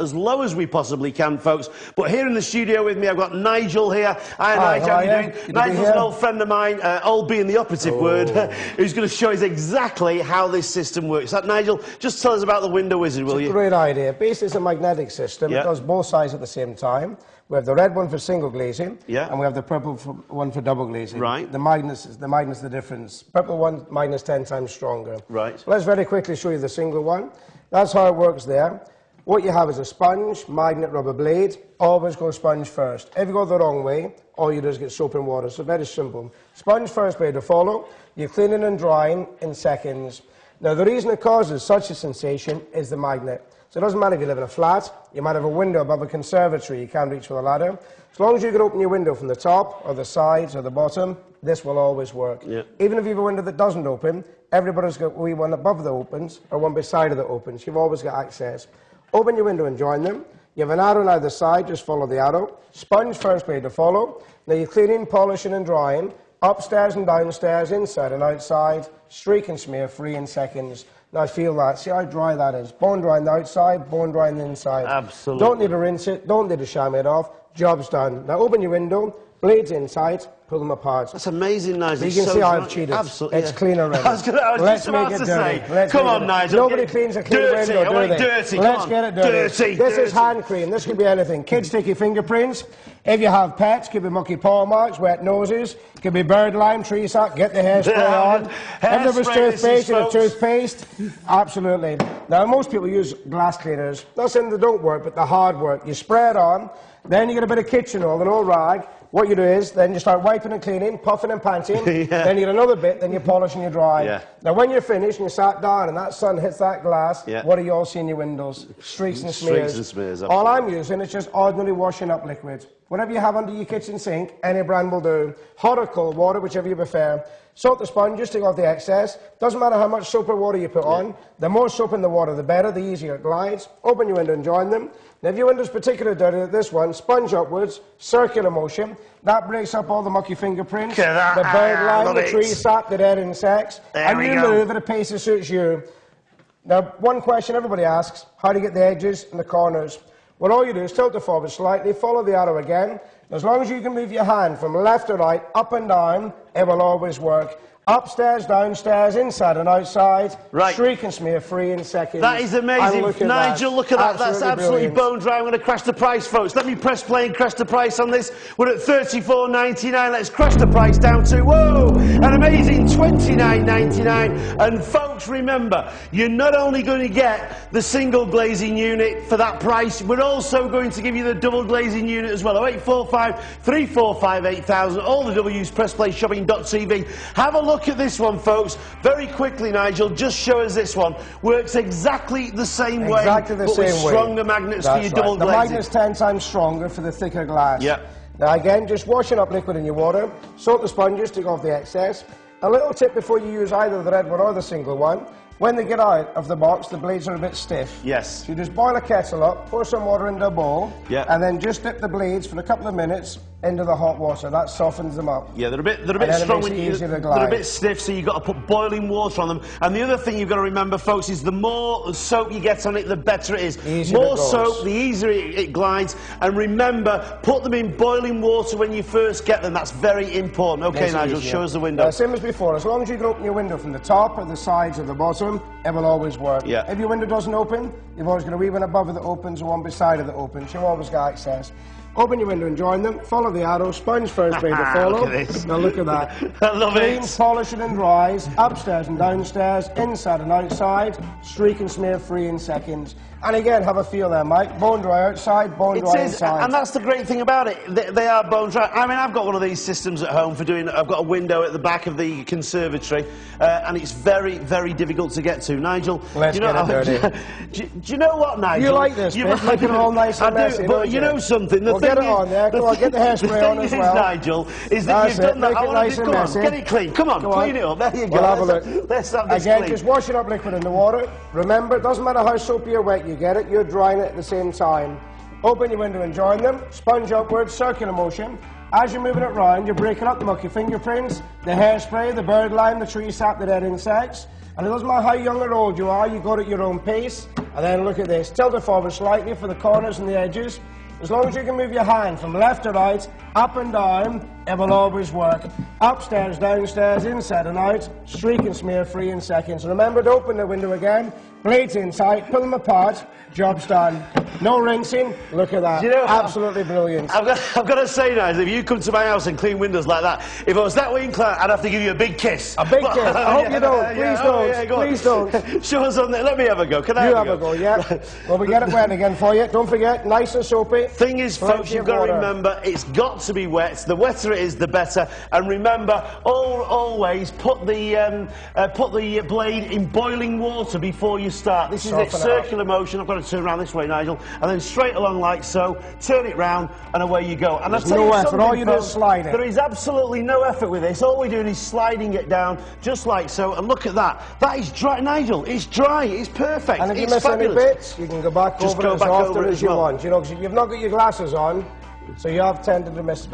as low as we possibly can, folks. But here in the studio with me, I've got Nigel here. Hi, Nigel. How are you doing? Nigel's an old friend of mine, old being the operative word, who's going to show us exactly how this system works. So, Nigel, just tell us about the Window Wizard, will you? Great idea. Basically, it's a magnetic system. It does both sides at the same time. We have the red one for single glazing, and we have the purple one for double glazing. Right. The magnet's the difference. Purple one, magnet's 10 times stronger. Right. So let's very quickly show you the single one. That's how it works there. What you have is a sponge, magnet, rubber blade. Always go sponge first. If you go the wrong way, all you do is get soap and water. So very simple. Sponge first, blade to follow. You're cleaning and drying in seconds. Now, the reason it causes such a sensation is the magnet. So it doesn't matter if you live in a flat, you might have a window above a conservatory you can't reach with a ladder. As long as you can open your window from the top, or the sides, or the bottom, this will always work. Even if you have a window that doesn't open, everybody's got one above that opens, or one beside of that opens. You've always got access. Open your window and join them. You have an arrow on either side, just follow the arrow. Sponge first, blade to follow. Now you're cleaning, polishing and drying, upstairs and downstairs, inside and outside, streak and smear free in seconds. Now feel that, see how dry that is. Bone dry on the outside, bone dry on the inside. Absolutely. Don't need to rinse it, don't need to sham it off, job's done. Now open your window, blades inside, pull them apart. That's amazing, Nigel. You can see how I've cheated. Absolutely. It's clean already. I was just about to say. Come on, Nigel. Nobody cleans a clean window, do they? Dirty. Let's get it dirty. This is hand cream. This could be anything. Kids take your fingerprints. If you have pets, could be monkey paw marks, wet noses, could be bird lime, tree sap, get the hairspray on. If there was toothpaste, you have toothpaste. Absolutely. Now, most people use glass cleaners. Not saying they don't work, but the hard work. You spray it on, then you get a bit of kitchen oil, an old rag. What you do is, then you start wiping and cleaning, puffing and panting, then you get another bit, then you polish and you dry. Now when you're finished and you sat down and that sun hits that glass, what do you all see in your windows? Streaks and smears. Streaks and smears, all I'm using is just ordinary washing up liquid. Whatever you have under your kitchen sink, any brand will do. Hot or cold water, whichever you prefer. Soak the sponges, take off the excess. Doesn't matter how much soap or water you put on. The more soap in the water, the better, the easier it glides. Open your window and join them. Now, if your window's particularly dirty like this one, sponge upwards, circular motion. That breaks up all the mucky fingerprints, the bird lime, the tree sap, the dead insects. And you move at a pace that suits you. Now, one question everybody asks, how do you get the edges and the corners? Well, all you do is tilt it forward slightly, follow the arrow again. As long as you can move your hand from left to right, up and down, it will always work. Upstairs, downstairs, inside and outside, streak and smear free in seconds. That is amazing. Nigel, look at that. That's absolutely bone dry. I'm going to crash the price, folks. Let me press play and crash the price on this. We're at $34.99. Let's crash the price down to, whoa, an amazing $29.99. And folks, remember, you're not only going to get the single glazing unit for that price, we're also going to give you the double glazing unit as well. 0845 345 8000. All the W's, PressplayShopping tv2. Have a look at this one, folks. Very quickly, Nigel, just show us this one. Works exactly the same way, exactly the but same with stronger magnets for your double glazing. The magnet's 10 times stronger for the thicker glass. Now again, just washing up liquid in your water. Soak the sponges, take off the excess. A little tip before you use either the red one or the single one. When they get out of the box, the blades are a bit stiff. So you just boil a kettle up, pour some water into a bowl, and then just dip the blades for a couple of minutes into the hot water. That softens them up. They're a bit strong when they're a bit stiff, so you've got to put boiling water on them. And the other thing you've got to remember, folks, is the more soap you get on it, the better it is. More soap, the easier it glides. And remember, put them in boiling water when you first get them. That's very important. Okay, Nigel, show us the window. Same as before. As long as you can open your window from the top or the sides or the bottom, it will always work. If your window doesn't open, you've always got a wee one above it that opens and one beside it that opens. You've always got access. Open your window and join them. Follow the arrow. Sponge first, blade to follow. Look at this. Now look at that. I love it. Clean, polishing and dries. Upstairs and downstairs. Inside and outside. Streak and smear free in seconds. And again, have a feel there, Mike. Bone dry outside, bone dry inside. And that's the great thing about it. They are bone dry. I mean, I've got one of these systems at home for doing. I've got a window at the back of the conservatory, and it's very, very difficult to get to. Nigel, let's get it dirty. Do you know what, Nigel? You like this, bit, making it all nice and messy, but you know something? We'll get it on there. Come on, get the hairspray on as well. Nigel, is that you've done that. Make it nice and messy. Get it clean. Come on, clean it up. There you go. We'll have a look. Let's have this again, clean. just washing up liquid in the water. Remember, it doesn't matter how soapy or wet you get it, you're drying it at the same time. Open your window and join them. Sponge upwards, circular motion. As you're moving it round, you're breaking up the mucky fingerprints, the hairspray, the bird lime, the tree sap, the dead insects. And it doesn't matter how young or old you are, you go at your own pace. And then look at this. Tilt it forward slightly for the corners and the edges. As long as you can move your hand from left to right, up and down, it will always work. Upstairs, downstairs, inside and out, streak and smear free in seconds. Remember to open the window again, blades inside, pull them apart, job's done. No rinsing, look at that. You know, absolutely brilliant. I've got to say, Nigel, if you come to my house and clean windows like that, if I was that way inclined, I'd have to give you a big kiss. A big kiss? I hope you don't. Please don't. Please don't. Show us on there. Let me have a go. Can I have a go? Yeah. Well, we get it wet again for you. Don't forget, nice and soapy. Thing is, folks, you've got to remember, it's got to be wet. The wetter it is, the better. And remember, always put the blade in boiling water before you start. This is a circular motion. I've got to turn around this way, Nigel, and then straight along like so. Turn it round, and away you go. And there's no effort. All you do is slide it. There is absolutely no effort with this. All we're doing is sliding it down, just like so. And look at that. That is dry, Nigel. It's dry. It's perfect. And if you miss any bits, you can go back over it as often as you want. You know, because you've not got your glasses on, so you have tended to miss a bit.